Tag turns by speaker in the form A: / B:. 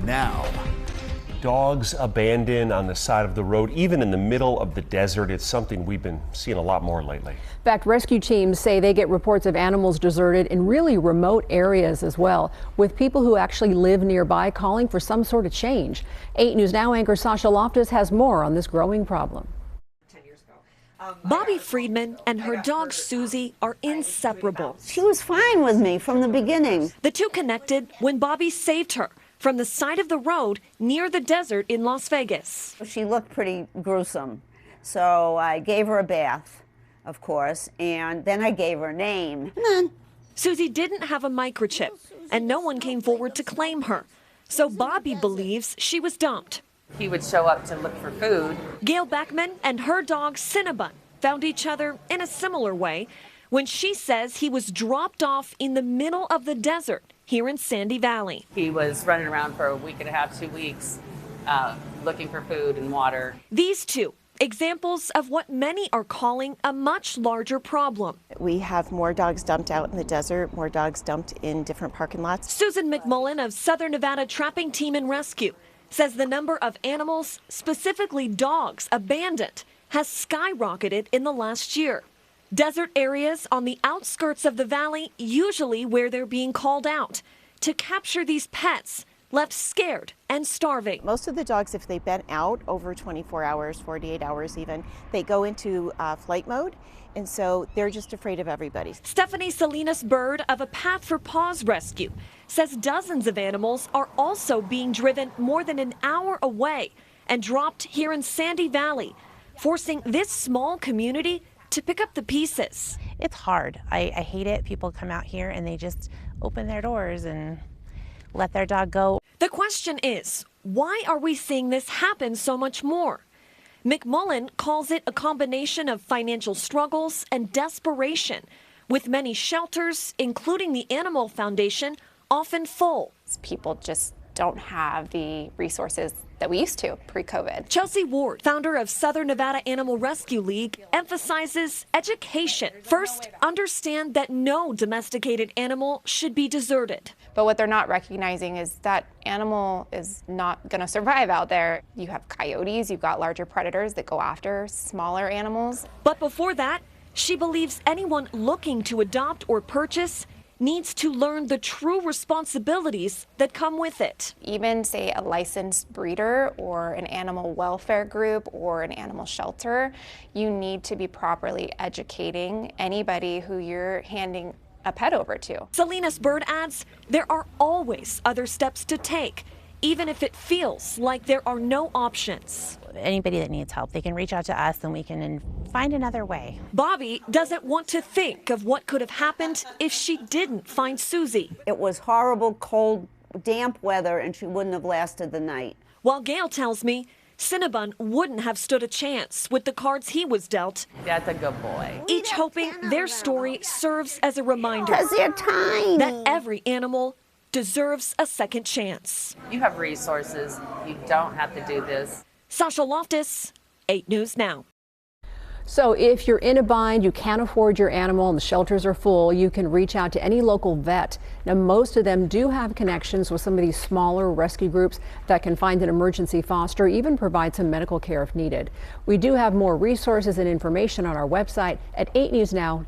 A: now.
B: Dogs abandoned on the side of the road, even in the middle of the desert. It's something we've been seeing a lot more lately.
C: In fact, rescue teams say they get reports of animals deserted in really remote areas as well, with people who actually live nearby calling for some sort of change. 8 News Now anchor Sasha Loftus has more on this growing problem.
D: Bobby Friedman and her dog Susie are inseparable.
E: She was fine with me from the beginning.
D: The two connected when Bobby saved her from the side of the road near the desert in Las Vegas.
E: She looked pretty gruesome, so I gave her a bath, of course, and then I gave her a name.
D: Susie didn't have a microchip, and no one came forward to claim her. So Bobby believes she was dumped.
F: He would show up to look for food.
D: Gail Beckman and her dog Cinnabon found each other in a similar way when she says he was dropped off in the middle of the desert here in Sandy Valley.
F: He was running around for a week and a half, 2 weeks, looking for food and water.
D: These two, examples of what many are calling a much larger problem.
G: We have more dogs dumped out in the desert, more dogs dumped in different parking lots.
D: Susan McMullen of Southern Nevada Trapping Team and Rescue says the number of animals, specifically dogs, abandoned has skyrocketed in the last year. Desert areas on the outskirts of the valley, usually where they're being called out to capture these pets left scared and starving.
G: Most of the dogs, if they've been out over 24 hours, 48 hours even, they go into flight mode, and so they're just afraid of everybody.
D: Stephanie Salinas Bird of A Path for Paws Rescue says dozens of animals are also being driven more than an hour away and dropped here in Sandy Valley, forcing this small community to pick up the pieces.
H: It's hard. I hate it. People come out here and they just open their doors and let their dog go.
D: The question is, why are we seeing this happen so much more? McMullen calls it a combination of financial struggles and desperation, with many shelters, including the Animal Foundation, often full.
I: People just don't have the resources that we used to pre-COVID.
D: Chelsea Ward, founder of Southern Nevada Animal Rescue League, emphasizes education. First, understand that no domesticated animal should be deserted.
I: But what they're not recognizing is that animal is not going to survive out there. You have coyotes, you've got larger predators that go after smaller animals.
D: But before that, she believes anyone looking to adopt or purchase needs to learn the true responsibilities that come with it.
I: Even, say, a licensed breeder or an animal welfare group or an animal shelter, you need to be properly educating anybody who you're handing a pet over to.
D: Salinas Bird adds, there are always other steps to take, even if it feels like there are no options.
H: Anybody that needs help, they can reach out to us and we can find another way.
D: Bobby doesn't want to think of what could have happened if she didn't find Susie.
E: It was horrible, cold, damp weather, and she wouldn't have lasted the night.
D: While Gail tells me Cinnabon wouldn't have stood a chance with the cards he was dealt.
F: That's a good boy.
D: Each hoping their story serves as a reminder
E: Because they're tiny.
D: that every animal deserves a second chance.
F: You have resources. You don't have to do this.
D: Sasha Loftus, 8 News Now.
C: So if you're in a bind, you can't afford your animal and the shelters are full, you can reach out to any local vet. Now, most of them do have connections with some of these smaller rescue groups that can find an emergency foster, even provide some medical care if needed. We do have more resources and information on our website at 8newsnow.com.